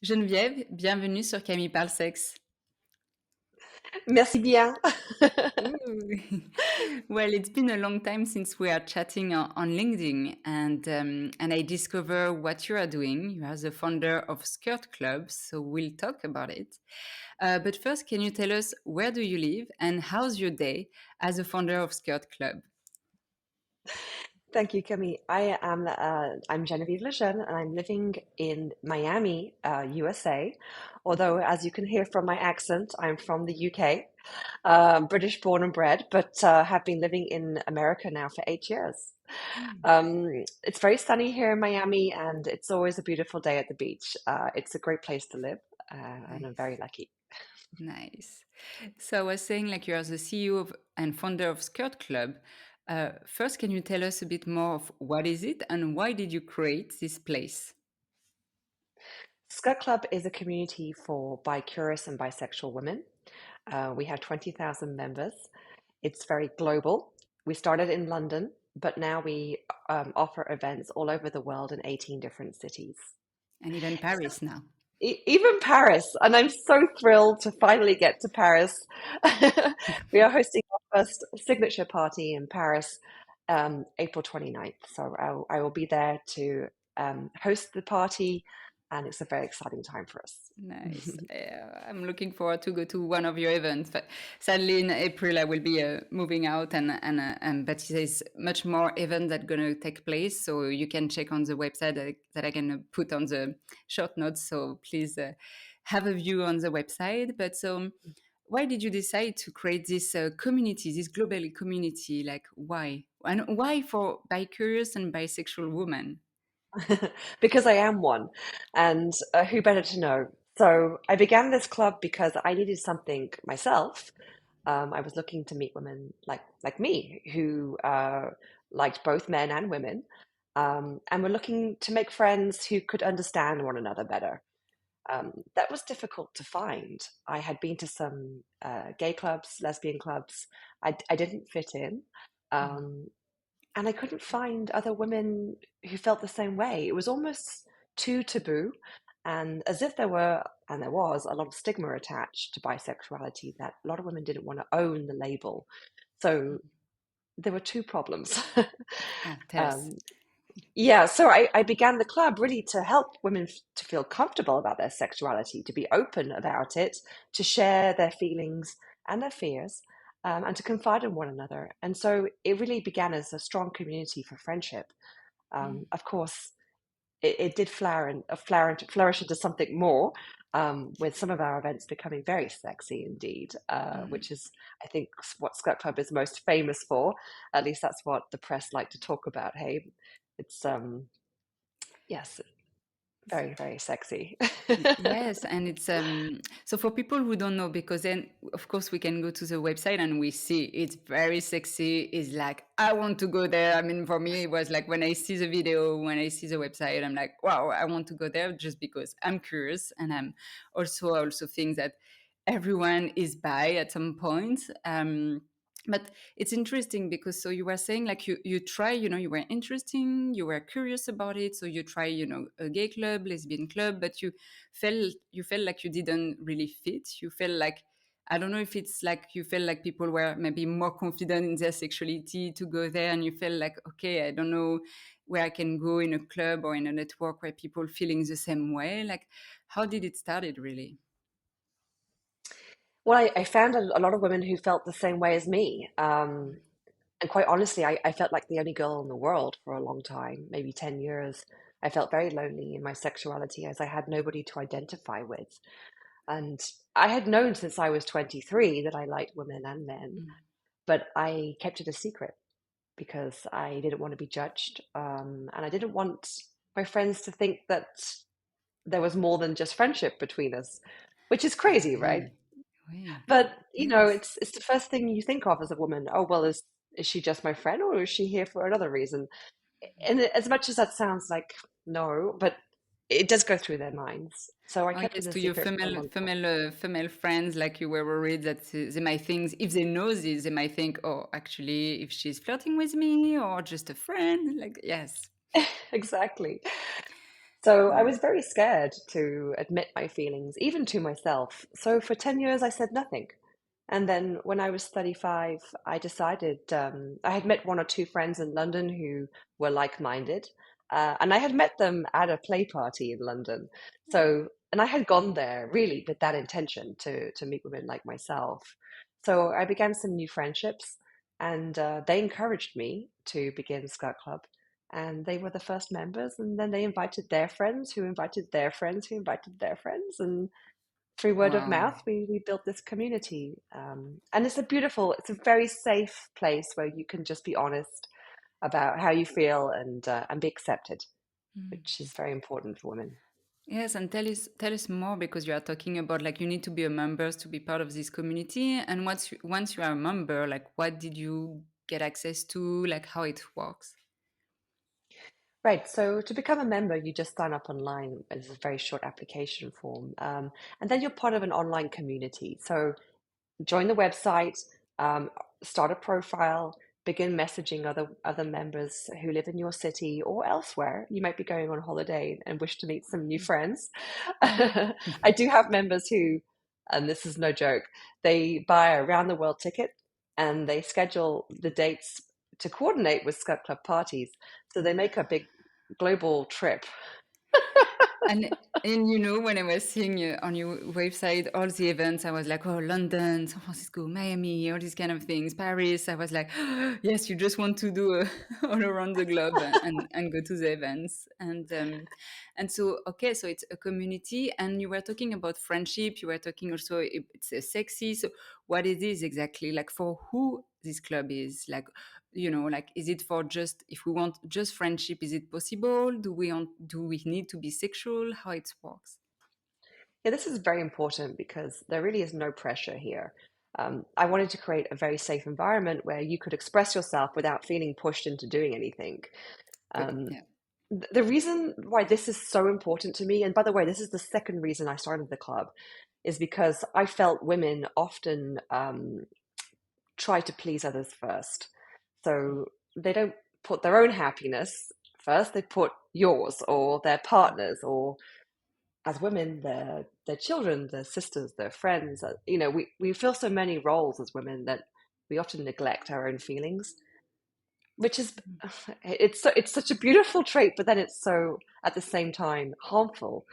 Geneviève, bienvenue sur Camille parle sexe. Merci bien. Ooh. Well, it's been a long time since we are chatting on LinkedIn, and I discover what you are doing. You are the founder of Skirt Club, so we'll talk about it. But first, can you tell us where do you live and how's your day as a founder of Skirt Club? Thank you, Camille. I'm Genevieve LeJeune, and I'm living in Miami, USA. Although, as you can hear from my accent, I'm from the UK, British born and bred, but have been living in America now for 8 years. It's very sunny here in Miami, and it's always a beautiful day at the beach. It's a great place to live, and I'm Nice. very lucky. Nice. So I was saying, like, you are the CEO and founder of Skirt Club. First, can you tell us a bit more of what is it and why did you create this place? Scut Club is a community for bi-curious and bisexual women. We have 20,000 members. It's very global. We started in London, but now we offer events all over the world in 18 different cities. And even Paris now. Even Paris, and I'm so thrilled to finally get to Paris. We are hosting our first signature party in Paris, April 29th. So I will be there to host the party, and it's a very exciting time for us. Nice. I'm looking forward to go to one of your events, but sadly in April I will be moving out, and but there's much more events that gonna take place, so you can check on the website that I can put on the short notes. So please have a view on the website. But so, why did you decide to create this community, this global community? Like, why? And why for bi-curious and bisexual women? Because I am one, and who better to know? So I began this club because I needed something myself. I was looking to meet women like me who liked both men and women, and were looking to make friends who could understand one another better. That was difficult to find. I had been to some gay clubs, lesbian clubs. I didn't fit in. Um, and I couldn't find other women who felt the same way. It was almost too taboo, and as if there were, and there was, a lot of stigma attached to bisexuality that a lot of women didn't want to own the label. So there were two problems. Ah, tell us. um, yeah, so I began the club really to help women to feel comfortable about their sexuality, to be open about it, to share their feelings and their fears, and to confide in one another. And so it really began as a strong community for friendship. Of course, it did flourish into something more, with some of our events becoming very sexy indeed, Mm. which is, I think, what Slut Club is most famous for. At least that's what the press like to talk about. Hey, it's yes, very, very sexy. Yes, and it's so for people who don't know, because then of course we can go to the website and we see it's very sexy. It's like I want to go there. I mean, for me, it was like when I see the video, when I see the website, I'm like, wow, I want to go there just because I'm curious, and I also think that everyone is bi at some point. But it's interesting because so you were saying like you try, you were interesting, you were curious about it, so you try, a gay club, lesbian club, but you felt like you didn't really fit. You felt like, I don't know if it's like you felt like people were maybe more confident in their sexuality to go there, and you felt like, okay, I don't know where I can go in a club or in a network where people feeling the same way. Like, how did it started really? Well, I found a lot of women who felt the same way as me. And quite honestly, I felt like the only girl in the world for a long time, maybe 10 years. I felt very lonely in my sexuality as I had nobody to identify with. And I had known since I was 23 that I liked women and men, Mm. but I kept it a secret because I didn't want to be judged. And I didn't want my friends to think that there was more than just friendship between us, which is crazy, right? Oui, oui, But yes. it's the first thing you think of as a woman. Oh, well, is she just my friend, or is she here for another reason? And as much as that sounds like no, but it does go through their minds. So I Oh kept it yes, a to your secret for a female long time. female female friends, like you were worried that they might think, if they know this, they might think, oh, actually, if she's flirting with me or just a friend. Like, yes. Exactly. So I Oh, was very scared to admit my feelings, even to myself. So for 10 years, I said nothing. And then when I was 35, I decided I had met one or two friends in London who were like-minded. And I had met them at a play party in London. oh, So, and I had gone there really with that intention to meet women like myself. So I began some new friendships, and they encouraged me to begin Skirt Club. And they were the first members, and then they invited their friends, who invited their friends, who invited their friends, and through word of wow. mouth, we built this community. And it's a very safe place where you can just be honest about how you feel and be accepted, Mm. which is very important for women. Yes, and tell us more because you are talking about like you need to be a member to be part of this community. And once you are a member, like what did you get access to? Like how it works? Right. So to become a member, you just sign up online. It's a very short application form. And then you're part of an online community. So join the website, um, start a profile, begin messaging other members who live in your city or elsewhere. You might be going on holiday and wish to meet some new friends. I do have members who, and this is no joke, they buy a round the world ticket and they schedule the dates to coordinate with Scut Club parties. So they make a big global trip. And when I was seeing on your website all the events, I was like, oh, London, San Francisco, Miami, all these kind of things, Paris. I was like, yes, you just want to do all around the globe and go to the events. And so okay, so it's a community, and you were talking about friendship. You were talking also it's sexy. So what it is exactly like for who this club is like like is it for just if we want just friendship, is it possible? Do we need to be sexual? How it works? Yeah, this is very important because there really is no pressure here. I wanted to create a very safe environment where you could express yourself without feeling pushed into doing anything. Good, Um, yeah. the reason why this is so important to me, and by the way, this is the second reason I started the club, is because I felt women often try to please others first. So they don't put their own happiness first, they put yours or their partners or as women, their children, their sisters, their friends. We fill so many roles as women that we often neglect our own feelings, which is it's such a beautiful trait, but then it's so at the same time harmful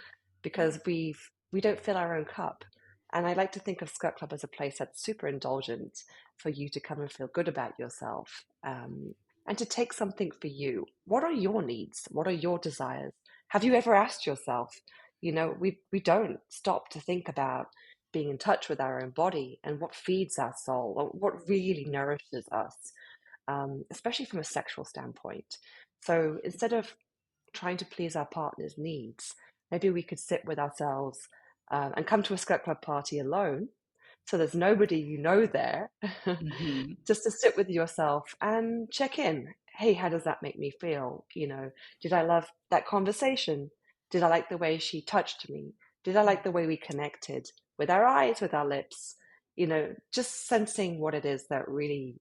because we don't fill our own cup. And I like to think of Skirt Club as a place that's super indulgent for you to come and feel good about yourself, and to take something for you. What are your needs? What are your desires? Have you ever asked yourself? We don't stop to think about being in touch with our own body and what feeds our soul, or what really nourishes us, especially from a sexual standpoint. So instead of trying to please our partner's needs, maybe we could sit with ourselves, and come to a Skirt Club party alone. So there's nobody there, Hmm. just to sit with yourself and check in. Hey, how does that make me feel? Did I love that conversation? Did I like the way she touched me? Did I like the way we connected with our eyes, with our lips? Just sensing what it is that really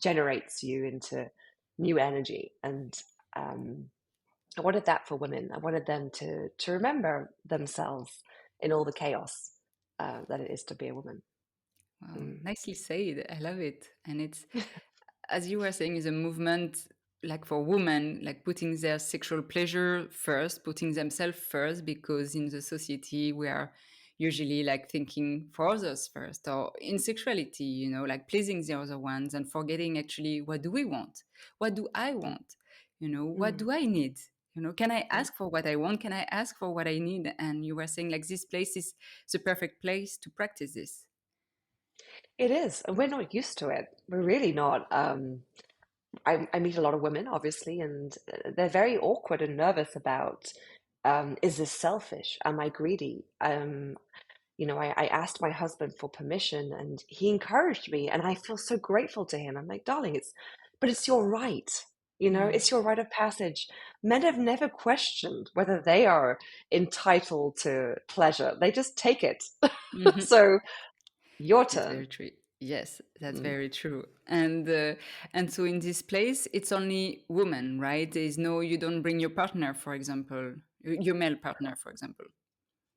generates you into new energy. And um, I wanted that for women. I wanted them to remember themselves in all the chaos that it is to be a woman. Wow, Mm. nicely said. I love it. And it's, as you were saying, is a movement like for women, like putting their sexual pleasure first, putting themselves first, because in the society we are usually like thinking for others first, or in sexuality, like pleasing the other ones and forgetting actually what do we want? What do I Mm. want? What Mm. do I need? Can I Mm. ask for what I want? Can I ask for what I need? And you were saying like this place is the perfect place to practice this. It is, and we're not used to it. We're really not. I meet a lot of women, obviously, and they're very awkward and nervous about, is this selfish? Am I greedy? I asked my husband for permission and he encouraged me, and I feel so grateful to him. I'm like, darling, but it's your right. Mm. It's your rite of passage. Men have never questioned whether they are entitled to pleasure. They just take it. Mhm. So your It's turn. very true. Yes, that's Mm. very true. And so in this place, it's only women, right? There's no, you don't bring your partner, for example. your male partner, for example.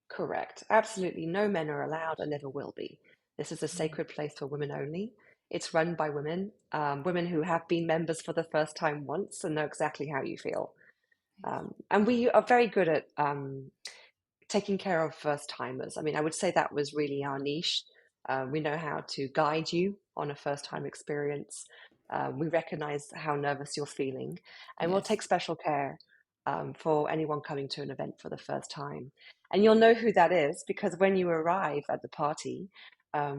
Correct. Absolutely no men are allowed and never will be. This is a Mm. sacred place for women only. It's run by women, women who have been members for the first time once and know exactly how you feel. Nice. And we are very good at taking care of first timers. I mean, I would say that was really our niche. We know how to guide you on a first time experience. We recognize how nervous you're feeling, and we'll Yes. take special care for anyone coming to an event for the first time. And you'll know who that is because when you arrive at the party,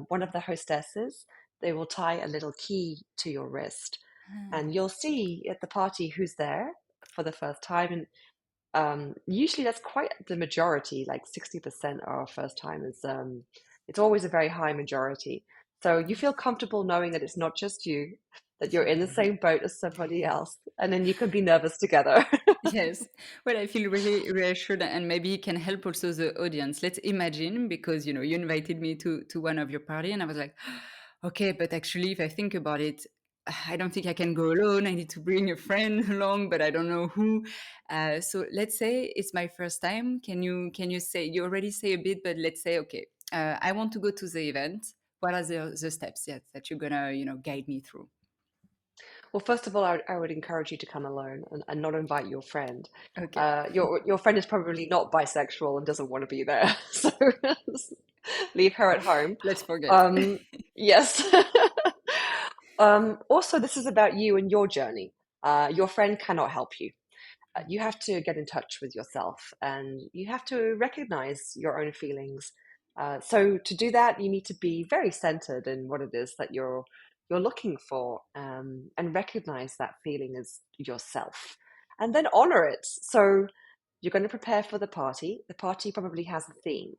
one of the hostesses, they will tie a little key to your wrist, Ah, and you'll see at the party who's there for the first time. And usually that's quite the majority, like 60% are first timers. It's always a very high majority. So you feel yes. comfortable knowing that it's not just you, that you're in the same boat as somebody else, and then you can be nervous together. Yes. Well, I feel really reassured, and maybe it can help also the audience. Let's imagine, because you invited me to one of your party, and I was like, okay, but actually, if I think about it, I don't think I can go alone. I need to bring a friend along, but I don't know who. So let's say it's my first time. Can you say, you already say a bit, but let's say, okay, I want to go to the event. What are the steps, yes, that you're gonna guide me through? Well, first of all, I would encourage you to come alone and not invite your friend. Okay, Your friend is probably not bisexual and doesn't want to be there, so leave her at home. let's forget. Um, yes. Also, this is about you and your journey. Your friend cannot help you. You have to get in touch with yourself and you have to recognize your own feelings. So to do that, you need to be very centered in what it is that you're looking for, and recognize that feeling as yourself, and then honor it. So you're going to prepare for the party. The party probably has a theme.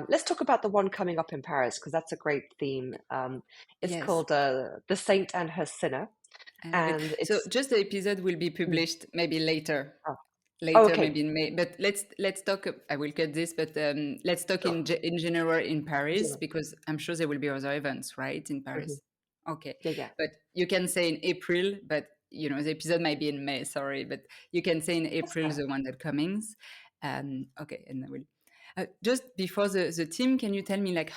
Let's talk about the one coming up in Paris because that's a great theme. It's Yes. called "The Saint and Her Sinner," I love it. and So it's just the episode will be mm, published maybe later, oh, maybe okay. in May. But let's talk. I will cut this, but let's talk Sure. in general in Paris General. because I'm sure there will be other events, right, in Mhm. Paris. Okay, Yeah, yeah. but you can say in April, but the episode might be in May. Sorry, but you can say in That's April fine. the one that comes. Okay, and I will. Just before the team, can you tell me like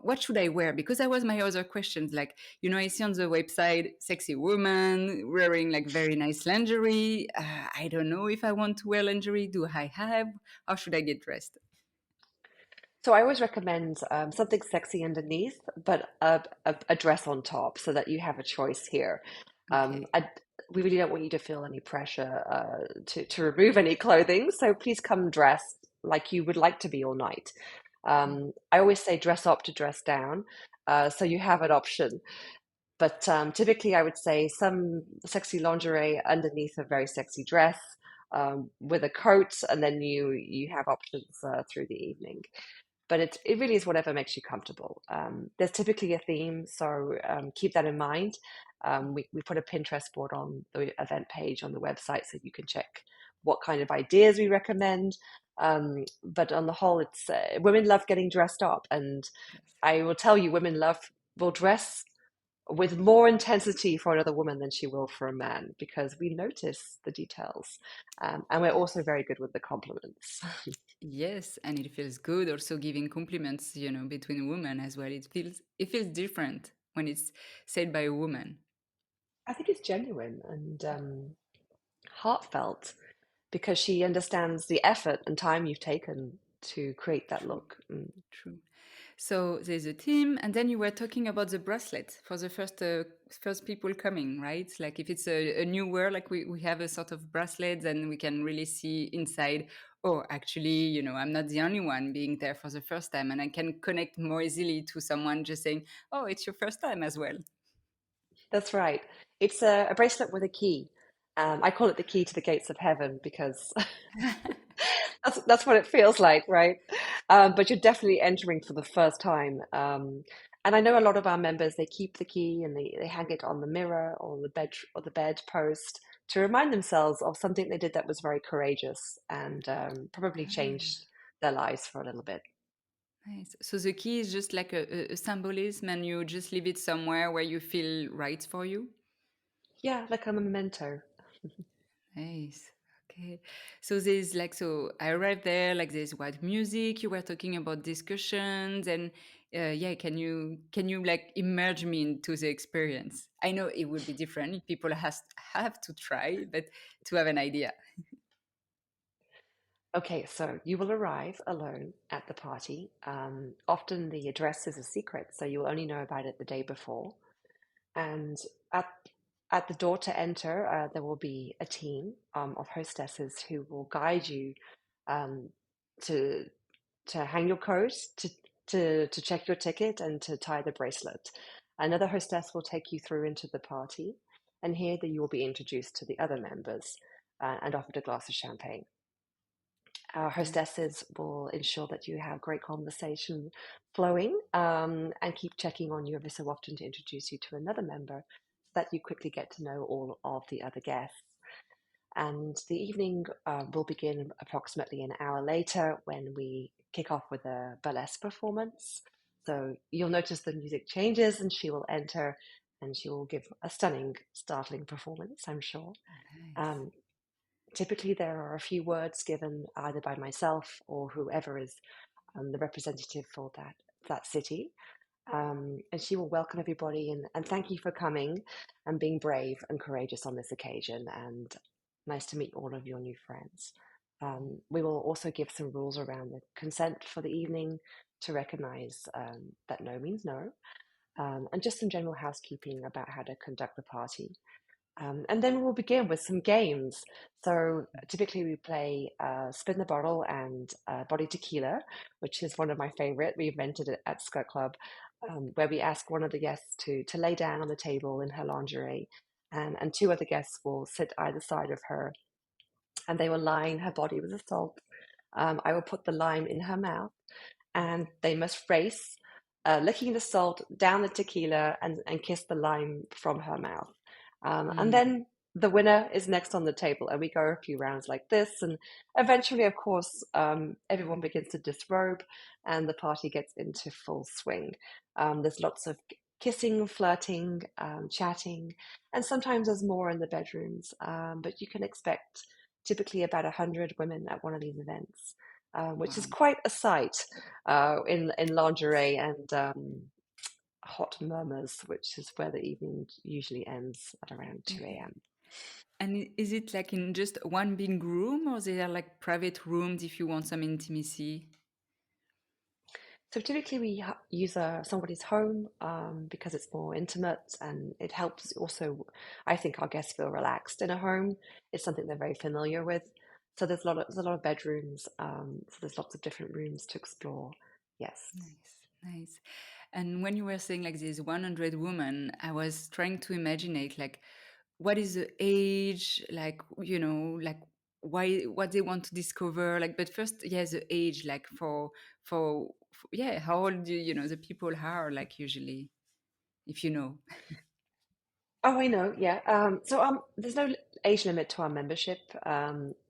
what should I wear? Because that was my other questions. Like, I see on the website sexy woman wearing like very nice lingerie. I don't know if I want to wear lingerie. Do I have? How should I get dressed? So I always recommend something sexy underneath, but a dress on top, so that you have a choice here. Um, Okay. I, we really don't want you to feel any pressure to remove any clothing, so please come dressed like you would like to be all night. I always say dress up to dress down, so you have an option. But typically, I would say some sexy lingerie underneath a very sexy dress, with a coat, and then you have options through the evening. But it really is whatever makes you comfortable. There's typically a theme, so keep that in mind. We put a Pinterest board on the event page on the website so you can check what kind of ideas we recommend. But on the whole, it's women love getting dressed up, and Yes. I will tell you, women will dress with more intensity for another woman than she will for a man because we notice the details, and we're also Yes. very good with the compliments. Yes, and it feels good also giving compliments, between women as well. It feels different when it's said by a woman. I think it's genuine and heartfelt because she understands the effort and time you've taken to create that True. look. True. So there's a team, and then you were talking about the bracelet for the first people coming, right? Like if it's a new wear, like we have a sort of bracelet, then we can really see inside. Oh, actually, I'm not the only one being there for the first time, and I can connect more easily to someone just saying, "Oh, it's your first time as well." That's right. It's a bracelet with a key. I call it the key to the gates of heaven because that's what it feels like, right? But you're definitely entering for the first time. And I know a lot of our members, they keep the key and they hang it on the mirror or the bed post to remind themselves of something they did that was very courageous and probably changed their lives for a little bit. Nice. So the key is just like a symbolism, and you just leave it somewhere where you feel right for you. Yeah, like a memento. Nice. Okay. So there's like, so I arrived there, like there's what music, you were talking about discussions and yeah, can you like immerse me into the experience? I know it would be different. People have to try, but to have an idea. Okay, so you will arrive alone at the party. Often the address is a secret, so you'll only know about it the day before. And at at the door to enter, there will be a team of hostesses who will guide you um, to hang your coat, to check your ticket, and to tie the bracelet. Another hostess will take you through into the party, and here that you will be introduced to the other members and offered a glass of champagne. Our hostesses will ensure that you have great conversation flowing and keep checking on you every so often to introduce you to another member so that you quickly get to know all of the other guests. And the evening will begin approximately an hour later when we kick off with a burlesque performance. So you'll notice the music changes and she will enter and she will give a stunning, startling performance, I'm sure. Nice. Um, Typically, there are a few words given either by myself or whoever is the representative for that city. And she will welcome everybody and thank you for coming and being brave and courageous on this occasion. And nice to meet all of your new friends. We will also give some rules around the consent for the evening to recognize that no means no, and just some general housekeeping about how to conduct the party. And then we'll begin with some games. So typically we play Spin the Bottle and Body Tequila, which is one of my favorite. We invented it at Skirt Club, where we ask one of the guests to lay down on the table in her lingerie, and two other guests will sit either side of her, and they will line her body with a salt. I will put the lime in her mouth, and they must race, licking the salt down the tequila and kiss the lime from her mouth. And Mm. then the winner is next on the table, and we go a few rounds like this. And eventually, of course, everyone begins to disrobe, and the party gets into full swing. There's lots of kissing, flirting, chatting, and sometimes there's more in the bedrooms. But you can expect typically about 100 women at one of these events, which is Wow. quite a sight in lingerie and hot murmurs, which is where the evening usually ends at around 2 Okay. a.m. And is it like in just one big room, or there are like private rooms if you want some intimacy? So typically we use somebody's home because it's more intimate and it helps also, I think our guests feel relaxed in a home. It's something they're very familiar with. So there's a lot of bedrooms. So there's lots of different rooms to explore. Yes. Nice, nice. And when you were saying like this 100 women, I was trying to imagine it like what is the age, like, like why, what they want to discover. Like, but first, yeah, the age, like for yeah, how old the people are, like usually, if you know. Oh, I know. Yeah. There's no age limit to our membership.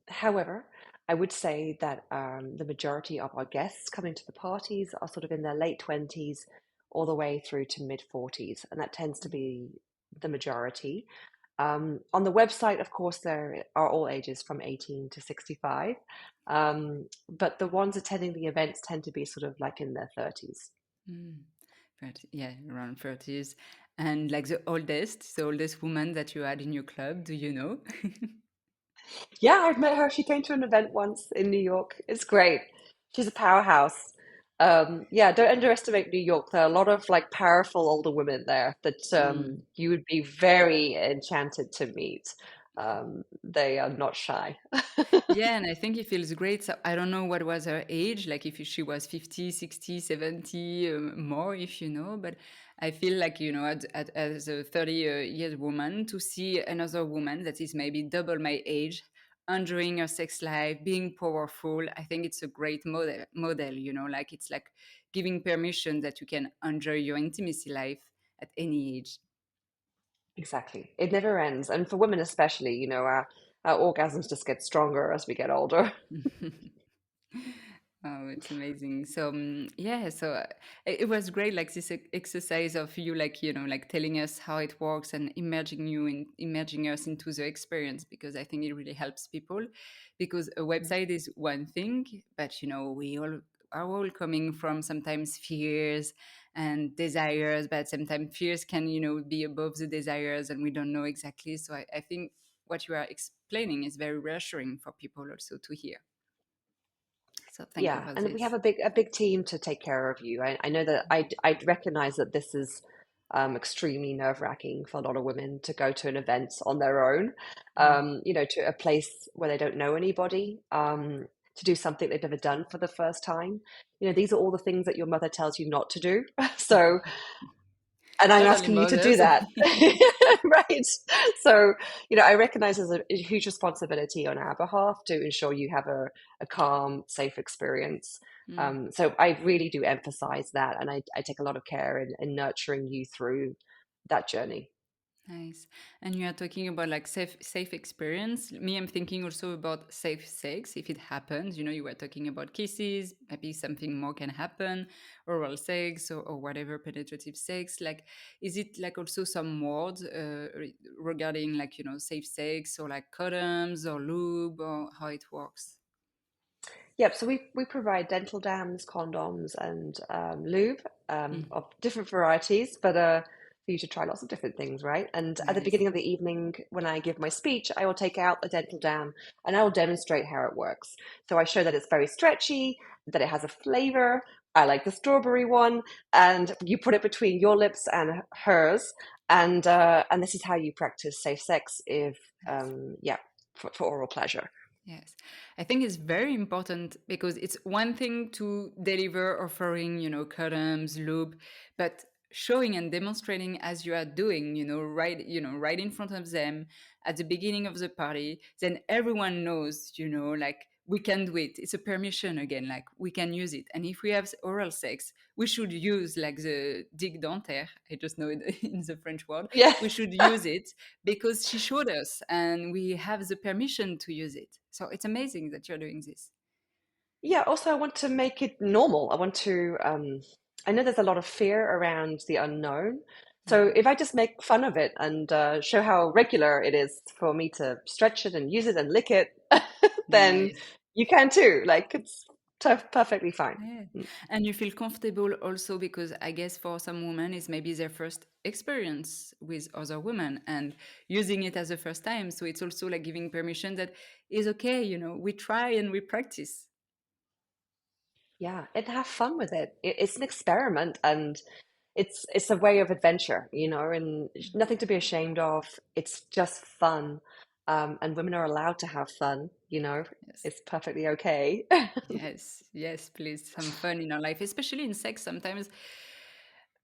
However, I would say that the majority of our guests coming to the parties are sort of in their late 20s all the way through to mid 40s, and that tends to be the majority. On the website, of course, there are all ages from 18 to 65, but the ones attending the events tend to be sort of like in their 30s. Mm. But yeah, around 30s. And like the oldest woman that you had in your club, do you know? Yeah, I've met her. She came to an event once in New York. It's great. She's a powerhouse. Yeah, don't underestimate New York. There are a lot of like powerful older women there that Mm. you would be very enchanted to meet. They are not shy. Yeah, and I think it feels great. So I don't know what was her age, like if she was 50, 60, 70, more, if you know, but I feel like, as a 30 years woman, to see another woman that is maybe double my age, enjoying her sex life, being powerful, I think it's a great model, like it's like giving permission that you can enjoy your intimacy life at any age. Exactly. It never ends. And for women especially, our orgasms just get stronger as we get older. Oh, it's amazing. So yeah, so it was great, like this exercise of you, like like telling us how it works and immerging us into the experience, because I think it really helps people. Because a website is one thing, but we all are all coming from sometimes fears and desires, but sometimes fears can be above the desires, and we don't know exactly. So I think what you are explaining is very reassuring for people also to hear. So thank you Yeah, for and we have this. a big team to take care of you. I know that I recognize that this is extremely nerve-wracking for a lot of women to go to an event on their own, Mm. to a place where they don't know anybody, to do something they've never done for the first time. These are all the things that your mother tells you not to do. So, and I'm Not only asking you to do mothers. that. Right. So, I recognize there's a huge responsibility on our behalf to ensure you have a calm, safe experience. Mm, So I really do emphasize that. And I take a lot of care in nurturing you through that journey. nice. And you are talking about like safe experience. Me, I'm thinking also about safe sex if it happens. You were talking about kisses, maybe something more can happen, oral sex or whatever, penetrative sex. Like, is it like also some words regarding like, safe sex or like condoms or lube or how it works? Yep, so we provide dental dams, condoms, and lube Mm, of different varieties, but for you to try lots of different things, right? And at the nice. beginning of the evening, when I give my speech, I will take out the dental dam and I will demonstrate how it works. So I show that it's very stretchy, that it has a flavor. I like the strawberry one, and you put it between your lips and hers, and this is how you practice safe sex if yeah, for oral pleasure. Yes, I think it's very important because it's one thing to deliver offering, condoms, lube, but showing and demonstrating as you are doing, right in front of them at the beginning of the party, then everyone knows, like we can do it. It's a permission again, like we can use it. And if we have oral sex, we should use like the dick dentaire. I just know it in the French word. Yeah. We should use it because she showed us and we have the permission to use it. So it's amazing that you're doing this. Yeah, also I want to make it normal. I want to I know there's a lot of fear around the unknown. So Mhm. if I just make fun of it and show how regular it is for me to stretch it and use it and lick it, then Nice. you can too. Like it's perfectly fine. Yeah. Mm. And you feel comfortable also because I guess for some women it's maybe their first experience with other women and using it as a first time. So it's also like giving permission that is okay, we try and we practice. Yeah, and have fun with it. It's an experiment and it's a way of adventure, and nothing to be ashamed of. It's just fun. And women are allowed to have fun, Yes. it's perfectly okay. Yes, yes, please. Some fun in our life, especially in sex sometimes.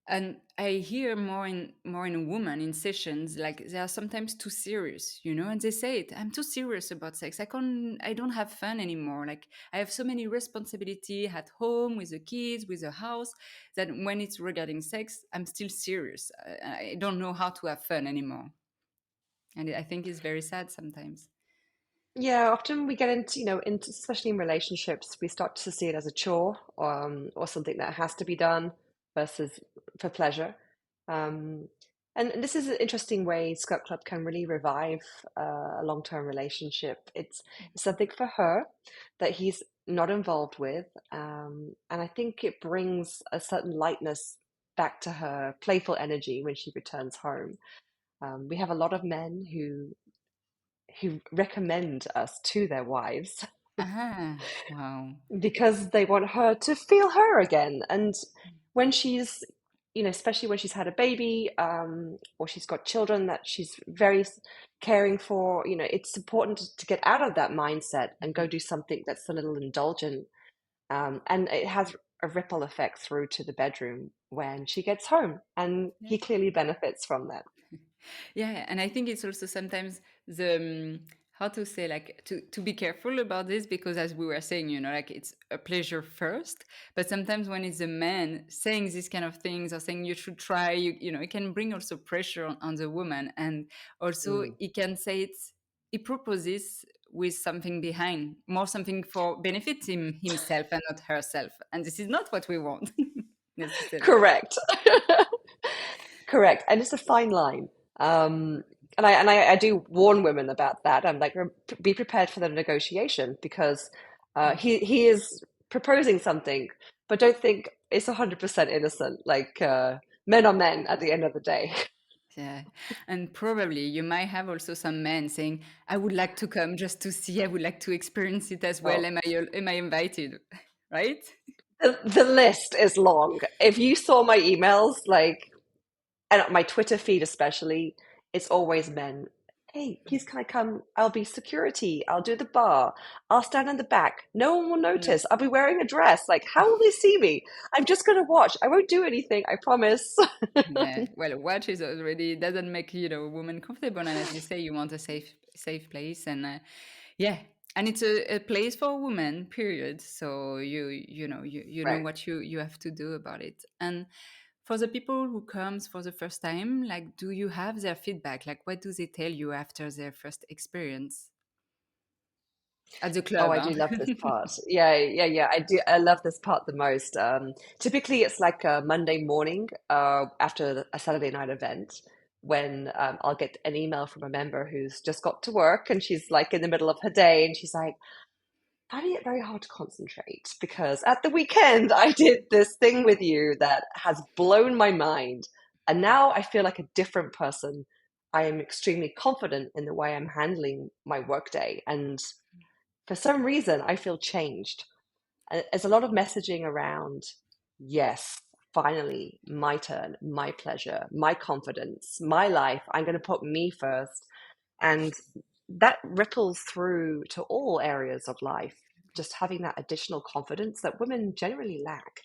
And I hear more in a woman in sessions, like they are sometimes too serious, and they say it, I'm too serious about sex. I don't have fun anymore. Like I have so many responsibility at home with the kids, with the house, that when it's regarding sex, I'm still serious. I don't know how to have fun anymore. And I think it's very sad sometimes. Yeah, often we get into, into especially in relationships, we start to see it as a chore, or something that has to be done versus for pleasure. Um, and this is an interesting way Scout Club can really revive a long-term relationship. It's something for her that he's not involved with, and I think it brings a certain lightness back to her playful energy when she returns home. We have a lot of men who recommend us to their wives Ah, wow. because they want her to feel her again. And when she's, especially when she's had a baby, or she's got children that she's very caring for, it's important to get out of that mindset and go Mhm. do something that's a little indulgent. And it has a ripple effect through to the bedroom when she gets home. And he Yes. clearly benefits from that. Yeah, and I think it's also sometimes the how to say, like to be careful about this, because as we were saying, like it's a pleasure first, but sometimes when it's a man saying these kind of things or saying you should try, it can bring also pressure on the woman, and also Mm. he can say it. He proposes with something behind, more something for benefit himself and not herself. And this is not what we want necessarily. Correct. Correct. And it's a fine line. And I do warn women about that. I'm like, be prepared for the negotiation because Yeah. he is proposing something, but don't think it's 100% innocent. Like men are men at the end of the day. Yeah. And probably you might have also some men saying, I would like to come just to see, I would like to experience it as well. Oh, Am I invited? Right? the list is long. If you saw my emails, like, and my Twitter feed especially, it's always men. Hey, please can I come? I'll be security. I'll do the bar. I'll stand in the back. No one will Yeah. notice. I'll be wearing a dress. Like, how will they see me? I'm just gonna watch. I won't do anything, I promise. Yeah. Well, watch is already doesn't make a woman comfortable, and as you say, you want a safe place, and yeah, and it's a place for a woman. Period. So you know Right. what you have to do about it. And for the people who comes for the first time, like, do you have their feedback? Like, what do they tell you after their first experience at the Oh, club? I Huh? do love this part. Yeah, yeah, yeah. I do. I love this part the most. Typically, it's like a Monday morning after a Saturday night event when I'll get an email from a member who's just got to work and she's like in the middle of her day and she's like, finding it very hard to concentrate because at the weekend I did this thing with you that has blown my mind. And now I feel like a different person. I am extremely confident in the way I'm handling my workday. And for some reason, I feel changed. And there's a lot of messaging around, yes, finally, my turn, my pleasure, my confidence, my life. I'm going to put me first. And that ripples through to all areas of life, just having that additional confidence that women generally lack.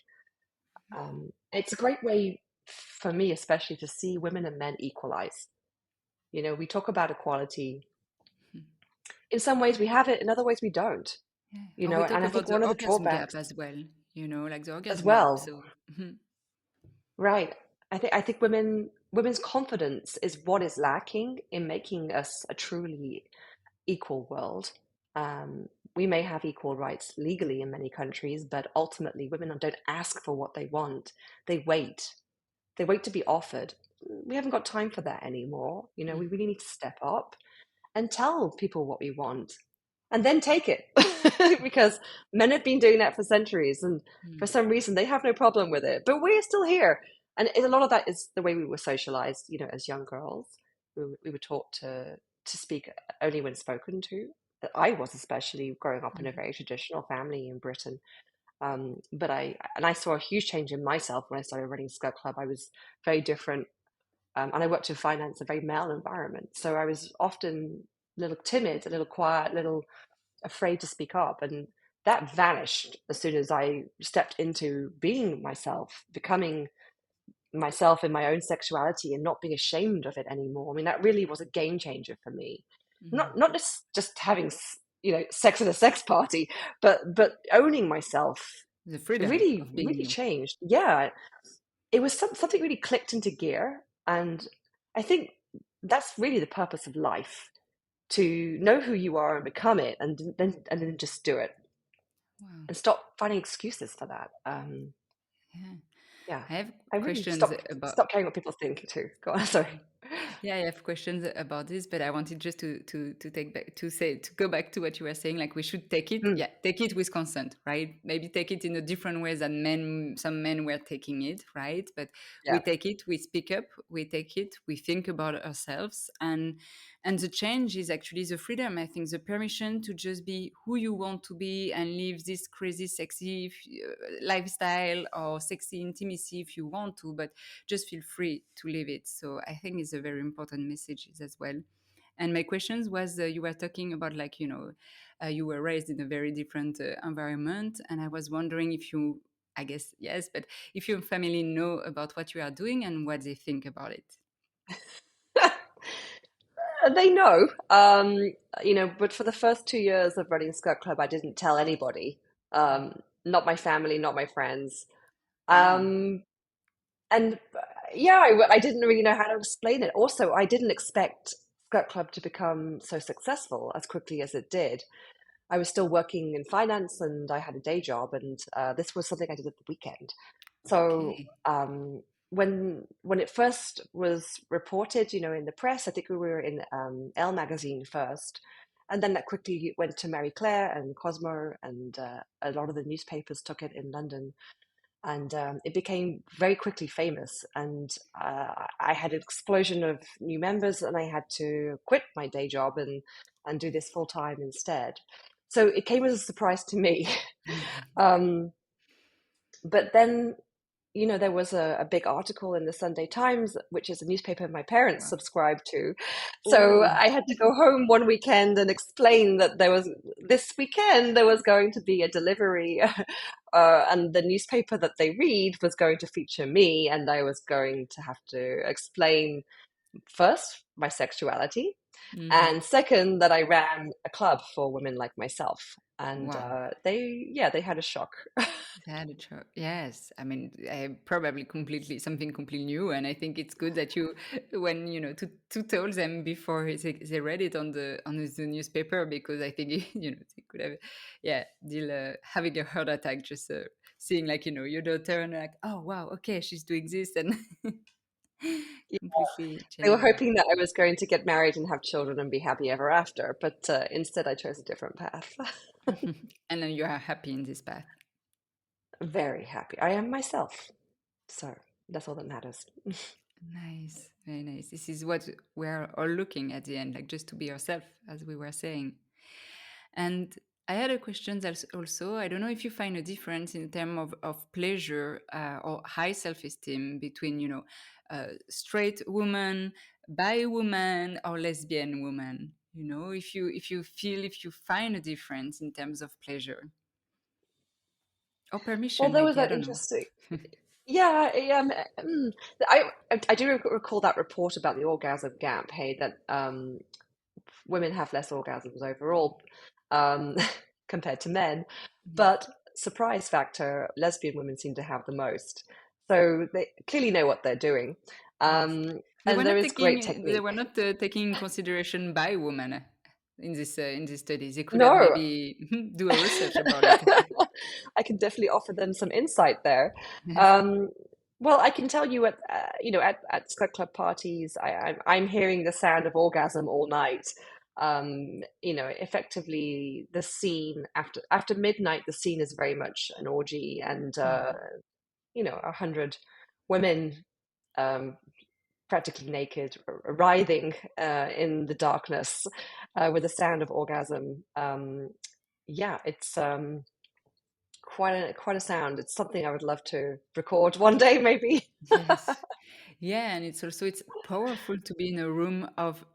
It's a great way for me, especially, to see women and men equalize. We talk about equality. In some ways, we have it, in other ways, we don't. Yeah. Or we And talk I think about the one of the orgasm gap drawbacks as well, like the as orgasm gap. well, So, mhm, right? I think women's confidence is what is lacking in making us a truly equal world. Um, we may have equal rights legally in many countries, but ultimately women don't ask for what they want. They wait. They wait to be offered. We haven't got time for that anymore. We mm, really need to step up and tell people what we want and then take it because men have been doing that for centuries and for mm, some reason they have no problem with it, but we're still here. And a lot of that is the way we were socialized, as young girls. We were taught to speak only when spoken to. I was, especially growing up in a mhm, very traditional family in Britain. But I saw a huge change in myself when I started running Skirt Club. I was very different, and I worked in finance, a very male environment. So I was often a little timid, a little quiet, a little afraid to speak up. And that vanished as soon as I stepped into being myself, becoming myself in my own sexuality and not being ashamed of it anymore. I mean, that really was a game changer for me. mhm. Not just having, sex at a sex party, but owning myself. The It freedom really, of being really you. changed. Yeah, it was something really clicked into gear. And I think that's really the purpose of life, to know who you are and become it, and then just do it Wow. and stop finding excuses for that. Yeah. Yeah, I have I really questions about. stop caring what people think too. Go on, sorry. Yeah, I have questions about this, but I wanted just to take back to go back to what you were saying. Like, we should take it, Mm, yeah, take it with consent, right? Maybe take it in a different way than some men were taking it, right? But we yeah. take it, we speak up, we take it, we think about ourselves, and the change is actually the freedom. I think the permission to just be who you want to be and live this crazy, sexy lifestyle or sexy intimacy if you want to, but just feel free to live it. So I think it's a very important message as well. And my questions was, you were talking about, like, you were raised in a very different environment, and I was wondering if you, I guess yes, but if your family know about what you are doing and what they think about it. They know, but for the first 2 years of running Skirt Club, I didn't tell anybody, not my family, not my friends. Wow. Um, and yeah, I didn't really know how to explain it. Also, I didn't expect Skirt Club to become so successful as quickly as it did, I was still working in finance and I had a day job, and this was something I did at the weekend. So Okay. when it first was reported, in the press, I think we were in Elle magazine first, and then that quickly went to Marie Claire and Cosmo, and a lot of the newspapers took it in London, and it became very quickly famous. And I had an explosion of new members, and I had to quit my day job and do this full time instead. So it came as a surprise to me. um, but then, there was a big article in the Sunday Times, which is a newspaper my parents Wow. subscribed to. So Oh. I had to go home one weekend and explain that this weekend there was going to be a delivery, and the newspaper that they read was going to feature me, and I was going to have to explain first my sexuality, Mhm. and second that I ran a club for women like myself. And Wow. they had a shock. That is true. Yes, I mean, probably completely something completely new, and I think it's good that you, when to tell them before they read it on the newspaper, because I think they could have, yeah, deal having a heart attack just seeing like your daughter and like, oh wow, okay, she's doing this, and completely They were changing. hoping that I was going to get married and have children and be happy ever after, but instead I chose a different path. And then you are happy in this path. Very happy. I am myself, so that's all that matters. Nice, very nice. This is what we're all looking at the end, like just to be yourself, as we were saying. And I had a question also. I don't know if you find a difference in terms of pleasure or high self-esteem between, straight woman, bi woman, or lesbian woman. If you find a difference in terms of pleasure or Well, permission, there was maybe, I that don't know. interesting. Yeah, I recall that report about the orgasm gap. Hey, that women have less orgasms overall, um, compared to men, Yes. but surprise factor, lesbian women seem to have the most. So they clearly know what they're doing, Yes. They were and there not is great taking they technique. were not taking in consideration by women in this study. They could have No, maybe do a research about it. I can definitely offer them some insight there. Yes. Um, well, I can tell you at Slut Club parties, I'm hearing the sound of orgasm all night. Effectively, the scene after midnight, the scene is very much an orgy, and 100 women, um, practically naked, writhing in the darkness, with the sound of orgasm. Yeah, it's quite a sound. It's something I would love to record one day, maybe. Yes. Yeah, and it's powerful to be in a room of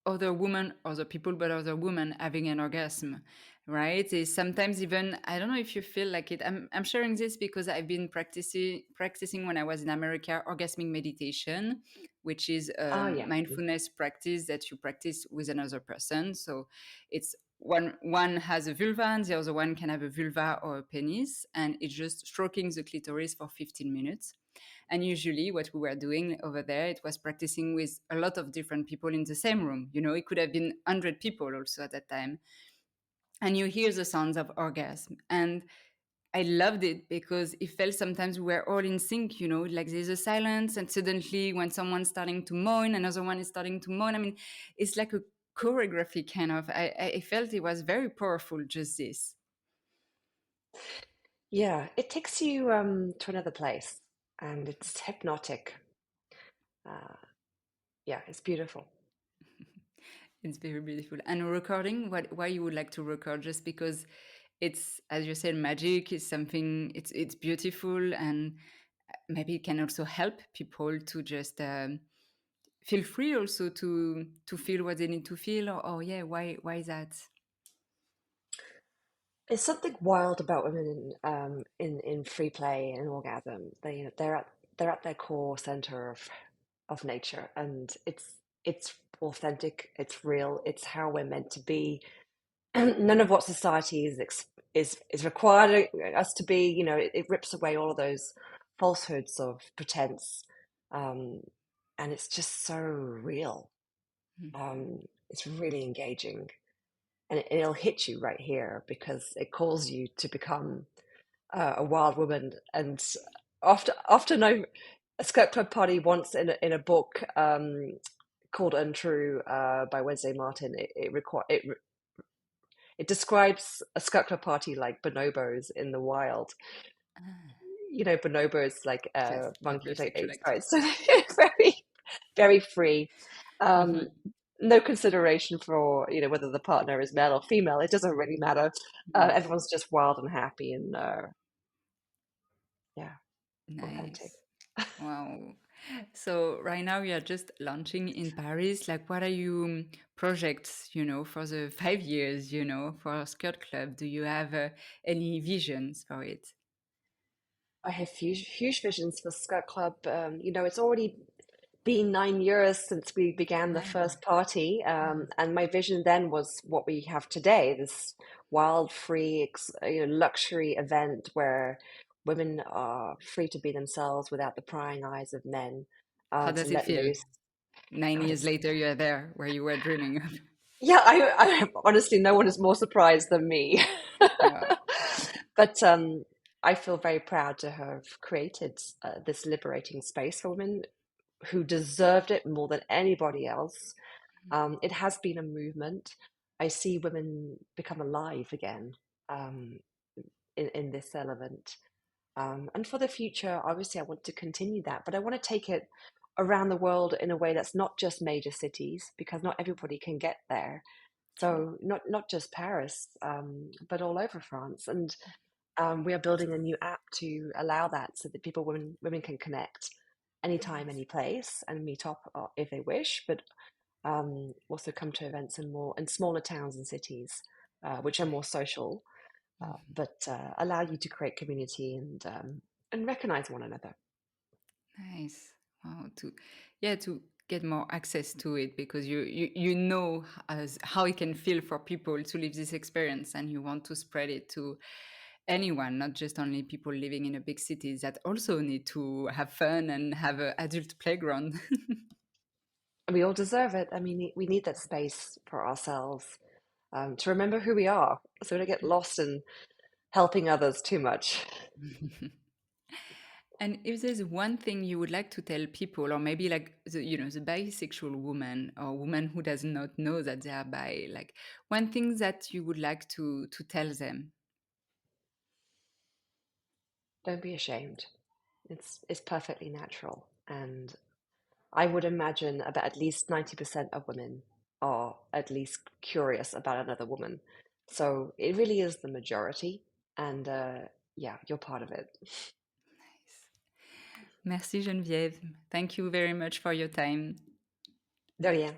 other people, but other women having an orgasm, right? Is sometimes even, I don't know if you feel like it. I'm sharing this because I've been practicing when I was in America, orgasmic meditation, which is Oh a yeah. mindfulness practice that you practice with another person. So it's one has a vulva and the other one can have a vulva or a penis, and it's just stroking the clitoris for 15 minutes. And usually, what we were doing over there, it was practicing with a lot of different people in the same room. It could have been 100 people also at that time. And you hear the sounds of orgasm. And I loved it because it felt sometimes we were all in sync, like there's a silence, and suddenly when someone's starting to moan, another one is starting to moan. I mean, it's like a choreography kind of. I felt it was very powerful, just this. Yeah, it takes you to another place, and it's hypnotic. Uh, yeah, it's beautiful. It's very beautiful. And recording, why you would like to record? Just because it's, as you said, magic is something. It's beautiful, and maybe it can also help people to just feel free, also to feel what they need to feel. Or yeah, why is that? There's something wild about women in free play and orgasm. They're at their core center of nature, and it's authentic. It's real. It's how we're meant to be. None of what society is requiring us to be. It rips away all of those falsehoods of pretense, um, and it's just so real. It's really engaging, and it'll hit you right here because it calls you to become a wild woman. And often a skirt club party once in a book called Untrue by Wednesday Martin. It describes a skirt club party like bonobos in the wild. Ah, You know, bonobos like yes, monkeys, like heterosexual apes, right? So activity. they're very free. Um, Mhm. no consideration for, you know, whether the partner is male or female. It doesn't really matter. Mm. Everyone's just wild and happy and yeah, authentic. Nice. Wow. So right now you are just launching in Paris. Like, what are you projects, for the 5 years, for Skirt Club? Do you have any visions for it? I have huge visions for Skirt Club. You know, it's already been 9 years since we began the Nine. first party, Mm. and my vision then was what we have today: this wild, free, luxury event where women are free to be themselves without the prying eyes of men, How to does it let feel? loose. 9 years God, later, you're there where you were dreaming of. yeah, I honestly, no one is more surprised than me. Wow. But I feel very proud to have created this liberating space for women who deserved it more than anybody else. It has been a movement. I see women become alive again um, in this element. And for the future, obviously, I want to continue that, but I want to take it around the world in a way that's not just major cities, because not everybody can get there. True. So not just Paris, but all over France. And we are building a new app to allow that, so that women can connect anytime, Nice. any place, and meet up if they wish. But also come to events in smaller towns and cities, which are more social, Mhm. but allow you to create community and recognize one another. Nice. Wow. To get more access to it because you know as how it can feel for people to live this experience and you want to spread it to anyone, not just only people living in a big cities that also need to have fun and have an adult playground. And we all deserve it. I mean, we need that space for ourselves, to remember who we are, so we don't get lost in helping others too much. And if there's one thing you would like to tell people, or maybe like the bisexual woman or woman who does not know that they are bi, like one thing that you would like to tell them. Don't be ashamed. It's perfectly natural, and I would imagine about at least 90% of women are at least curious about another woman. So it really is the majority. And yeah, you're part of it. Merci Geneviève. Thank you very much for your time. De rien.